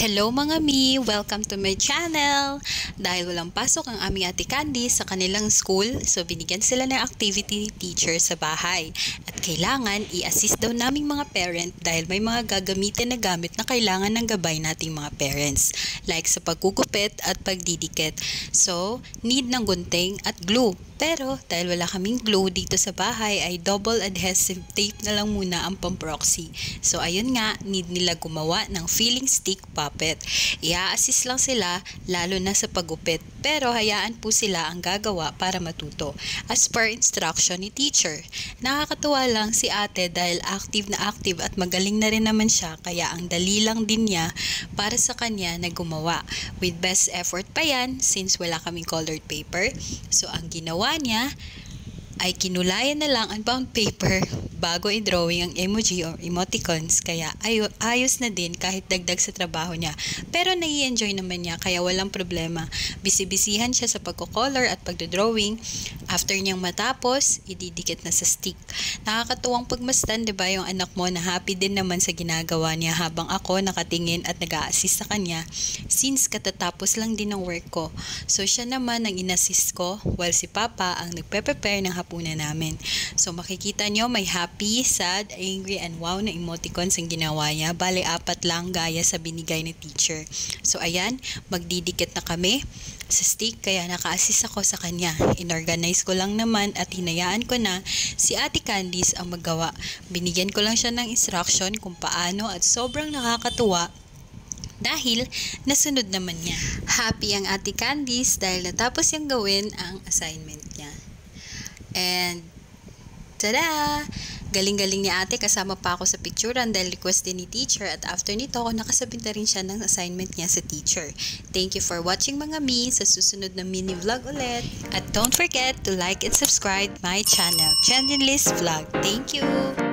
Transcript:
Hello mga mi! Welcome to my channel! Dahil walang pasok ang aming ate Candy sa kanilang school, so binigyan sila ng activity teacher sa bahay. At kailangan i-assist daw naming mga parent dahil may mga gagamitin na gamit na kailangan ng gabay nating mga parents. Like sa pagkugupit at pagdidikit. So, need ng gunting at glue. Pero dahil wala kaming glue dito sa bahay ay double adhesive tape na lang muna ang pamproxy. So ayun nga, need nila gumawa ng filling stick puppet. Ia-assist lang sila lalo na sa paggupit. Pero hayaan po sila ang gagawa para matuto. As per instruction ni teacher. Nakakatuwa lang si ate dahil active na active at magaling na rin naman siya kaya ang dali lang din niya para sa kanya na gumawa. With best effort pa yan since wala kaming colored paper. So ang ginawa niya ay kinulayan na lang ang bound paper bago i-drawing ang emoji or emoticons kaya ayos na din kahit dagdag sa trabaho niya. Pero nai-enjoy naman niya kaya walang problema. Bisibisihan siya sa pagko-color at pagdo-drawing. After niyang matapos, ididikit na sa stick. Nakakatuwang pagmasdan, 'di ba, yung anak mo na happy din naman sa ginagawa niya habang ako nakatingin at nag-a-assist sa kanya since katatapos lang din ng work ko. So siya naman ang in-assist ko while si Papa ang nagpe-prepare ng hapunan namin. So makikita nyo may happy, sad, angry, and wow na emoticons ang ginawa niya. Bale, 4 lang gaya sa binigay ni teacher. So ayan, magdidikit na kami sa stick kaya naka-assist ako sa kanya. Inorganize ko lang naman at hinayaan ko na si Ate Candice ang maggawa. Binigyan ko lang siya ng instruction kung paano at sobrang nakakatuwa dahil nasunod naman niya. Happy ang Ate Candice dahil natapos niyang gawin ang assignment niya. And tada! Galing-galing ni ate, kasama pa ako sa picturean dahil request din ni teacher at after nito ako nakasabit na rin siya ng assignment niya sa teacher. Thank you for watching mga mi, sa susunod na mini vlog ulit. At don't forget to like and subscribe my channel, Chandenlist Vlog. Thank you!